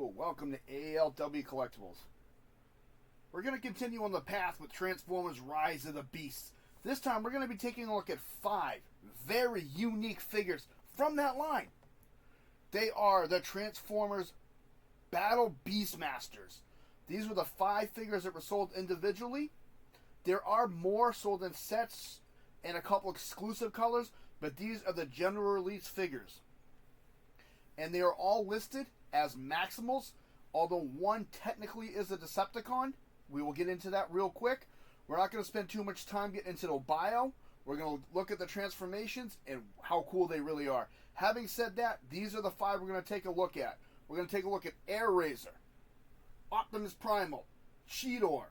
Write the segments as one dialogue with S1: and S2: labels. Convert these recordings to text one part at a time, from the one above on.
S1: Hello, welcome to ALW Collectibles. We're going to continue on the path with Transformers Rise of the Beasts. This time we're going to be taking a look at 5 very unique figures from that line. They are the Transformers Battle Beastmasters. These were the 5 figures that were sold individually. There are more sold in sets and a couple exclusive colors, but these are the general release figures. And they are all listed as Maximals, although one technically is a Decepticon. We will get into that real quick. We're not going to spend too much time getting into the bio. We're going to look at the transformations and how cool they really are. Having said that, these are the 5 we're going to take a look at. We're going to take a look at Airazor, Optimus Primal, Cheetor,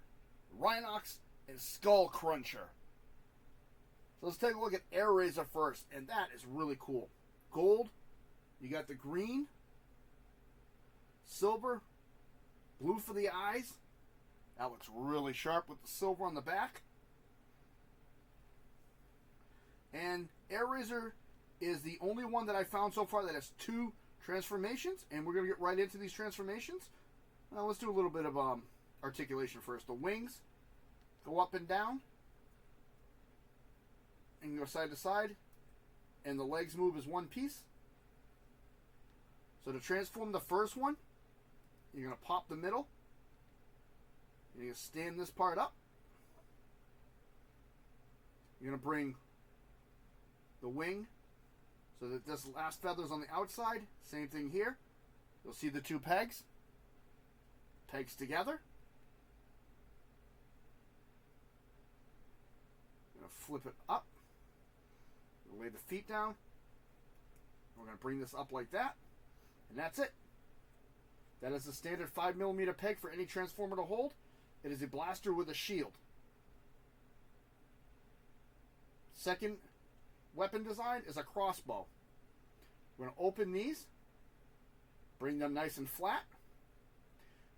S1: Rhinox, and Skull Cruncher. So let's take a look at Airazor first, and that is really cool. Gold, you got the green, silver, blue for the eyes. That looks really sharp with the silver on the back. And Airazor is the only one that I found so far that has 2 transformations, and we're going to get right into these transformations. Now let's do a little bit of articulation first. The wings go up and down, and go side to side, and the legs move as one piece. So to transform the first one, you're going to pop the middle. You're going to stand this part up. You're going to bring the wing so that this last feather's on the outside. Same thing here. You'll see the 2 pegs. Pegs together. You're going to flip it up. Lay the feet down. We're going to bring this up like that. And that's it. That is the standard 5mm peg for any Transformer to hold. It is a blaster with a shield. Second weapon design is a crossbow. We're going to open these, bring them nice and flat,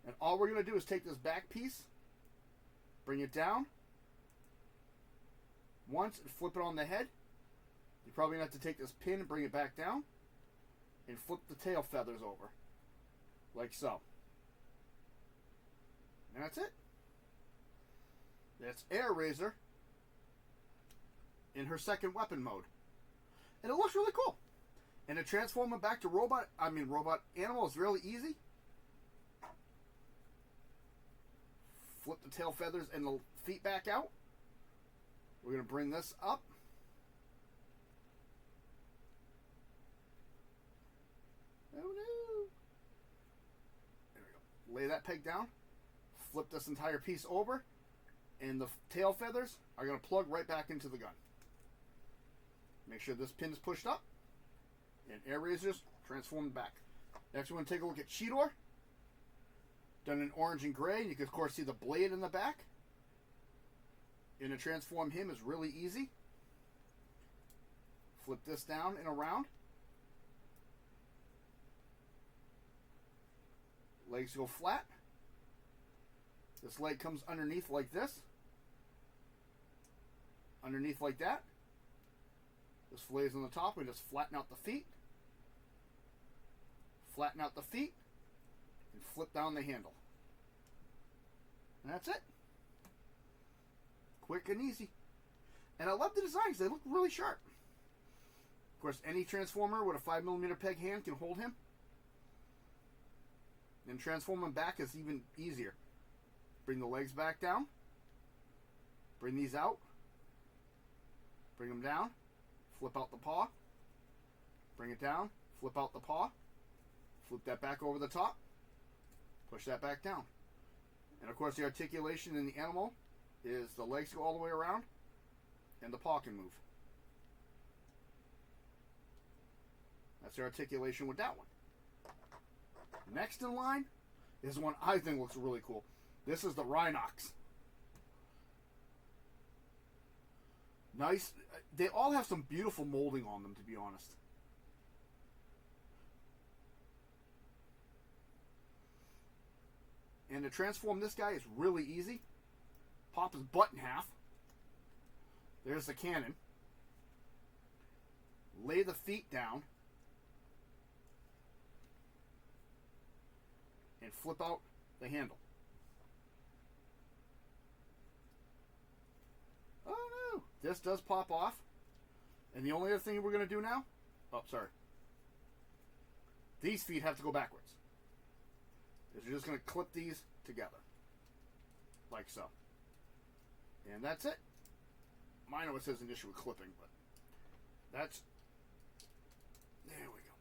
S1: and all we're going to do is take this back piece, bring it down once, and flip it on the head. You're probably going to have to take this pin and bring it back down, and flip the tail feathers over, like so. And that's it. That's Airazor in her second weapon mode. And it looks really cool. And to transform it back to robot animal is really easy. Flip the tail feathers and the feet back out. We're going to bring this up. Oh no. There we go. Lay that peg down. Flip this entire piece over. And the tail feathers are going to plug right back into the gun. Make sure this pin is pushed up. And Airazor's transformed back. Next we're going to take a look at Cheetor. Done in orange and gray. You can of course see the blade in the back. And to transform him is really easy. Flip this down and around. Legs go flat. This leg comes underneath like this. Underneath like that. This lays on the top. We just flatten out the feet. Flatten out the feet. And flip down the handle. And that's it. Quick and easy. And I love the designs. They look really sharp. Of course, any Transformer with a 5mm peg hand can hold him. And transform him back is even easier. Bring the legs back down. Bring these out. Bring them down. Flip out the paw. Bring it down. Flip out the paw. Flip that back over the top. Push that back down. And of course the articulation in the animal is the legs go all the way around and the paw can move. That's the articulation with that one. Next in line is one I think looks really cool. This is the Rhinox. Nice. They all have some beautiful molding on them, to be honest. And to transform this guy is really easy. Pop his butt in half. There's the cannon. Lay the feet down. and flip out the handle. Oh no! This does pop off. And the only other thing we're going to do now... Oh, sorry. These feet have to go backwards. You're just going to clip these together. Like so. And that's it. Mine always has an issue with clipping, but that's... There we go.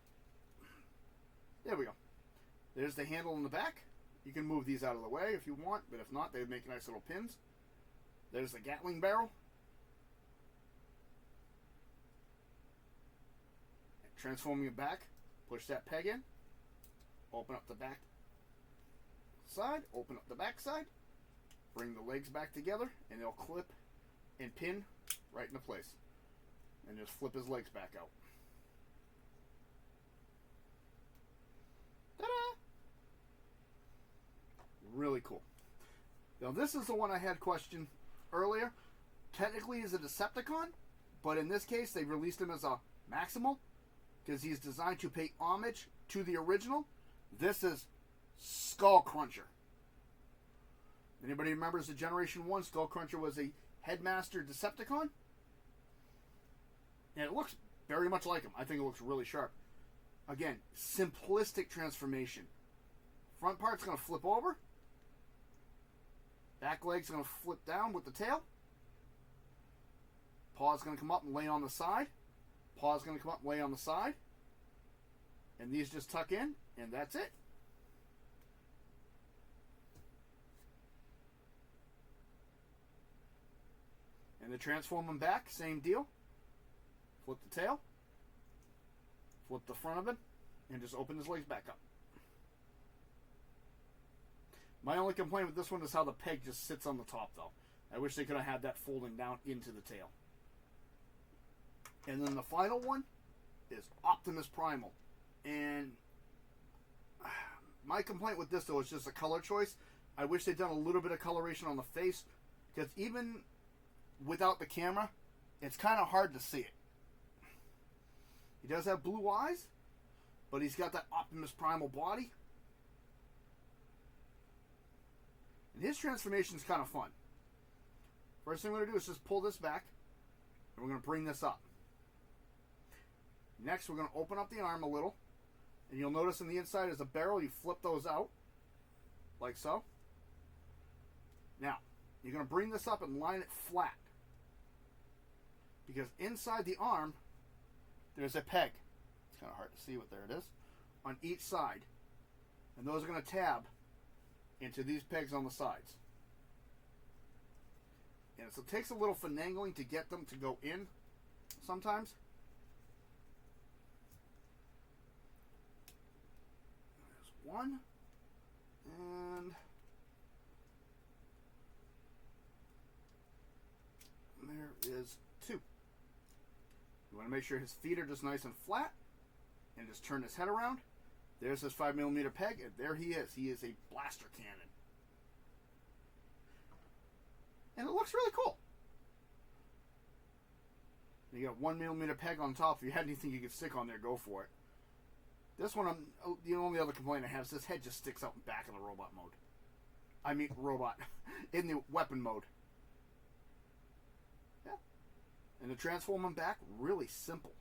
S1: There we go. There's the handle in the back. You can move these out of the way if you want, but if not, they make nice little pins. There's the Gatling barrel. Transforming it back. Push that peg in. Open up the back side. Open up the back side. Bring the legs back together, and they'll clip and pin right into place. And just flip his legs back out. Ta-da! Really cool. Now this is the one I had questioned earlier. Technically is a Decepticon, but in this case they released him as a Maximal because he's designed to pay homage to the original. This is Skull Cruncher. Anybody remembers the Generation 1? Skull Cruncher was a Headmaster Decepticon. And it looks very much like him. I think it looks really sharp. Again, simplistic transformation. Front part's going to flip over. Back leg's going to flip down with the tail. Paw's going to come up and lay on the side. Paw's going to come up and lay on the side. And these just tuck in, and that's it. And to transform them back, same deal. Flip the tail. Flip the front of it, and just open his legs back up. My only complaint with this one is how the peg just sits on the top, though. I wish they could have had that folding down into the tail. And then the final one is Optimus Primal. And my complaint with this, though, is just a color choice. I wish they'd done a little bit of coloration on the face, because even without the camera, it's kind of hard to see it. He does have blue eyes, but he's got that Optimus Primal body. And his transformation is kind of fun. First thing we're going to do is just pull this back, and we're going to bring this up. Next, we're going to open up the arm a little, and you'll notice on the inside is a barrel. You flip those out, like so. Now, you're going to bring this up and line it flat, because inside the arm, there's a peg. It's kind of hard to see, but there it is. On each side. And those are going to tab into these pegs on the sides. And so it takes a little finagling to get them to go in sometimes. There's one. And there is two. You want to make sure his feet are just nice and flat, and just turn his head around. There's his 5mm peg, and there he is. He is a blaster cannon. And it looks really cool. You got 1mm peg on top. If you had anything you could stick on there, go for it. This one, the only other complaint I have is this head just sticks out back in the robot mode. I mean, robot. In the weapon mode. Yeah. And to transform them back, really simple.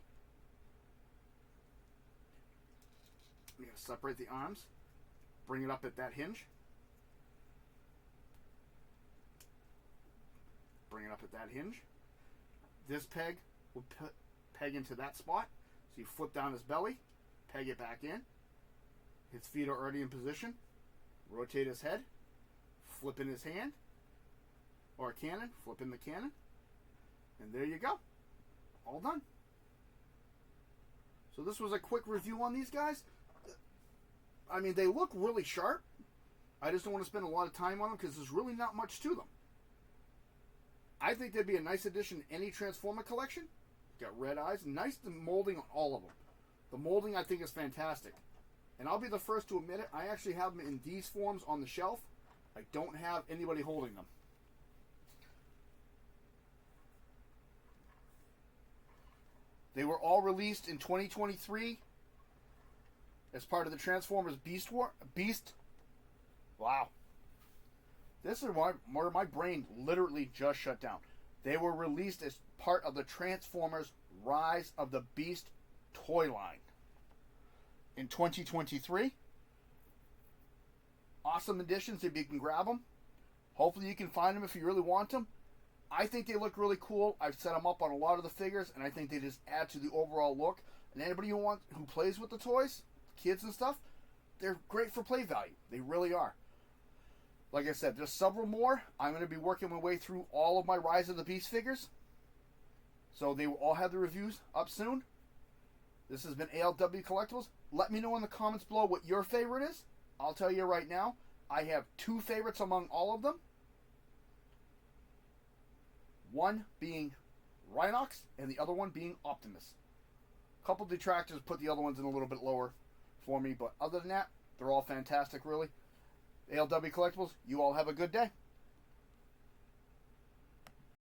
S1: You're going to separate the arms. Bring it up at that hinge. Bring it up at that hinge. This peg will peg into that spot. So you flip down his belly, peg it back in. His feet are already in position. Rotate his head. Flip in his hand. Or a cannon. Flip in the cannon. And there you go. All done. So this was a quick review on these guys. I mean, they look really sharp. I just don't want to spend a lot of time on them because there's really not much to them. I think they'd be a nice addition to any Transformer collection. Got red eyes. Nice molding on all of them. The molding, I think, is fantastic. And I'll be the first to admit it. I actually have them in these forms on the shelf. I don't have anybody holding them. They were all released in 2023 as part of the Transformers Beast Wow. This is where my brain literally just shut down. They were released as part of the Transformers Rise of the Beast toy line in 2023. Awesome additions if you can grab them. Hopefully you can find them if you really want them. I think they look really cool. I've set them up on a lot of the figures, and I think they just add to the overall look. And anybody who plays with the toys, kids and stuff, they're great for play value. They really are. Like I said, there's several more. I'm going to be working my way through all of my Rise of the Beast figures. So they will all have the reviews up soon. This has been ALW Collectibles. Let me know in the comments below what your favorite is. I'll tell you right now, I have two favorites among all of them. One being Rhinox and the other one being Optimus. A couple detractors put the other ones in a little bit lower for me, but other than that, they're all fantastic, really. ALW Collectibles, you all have a good day.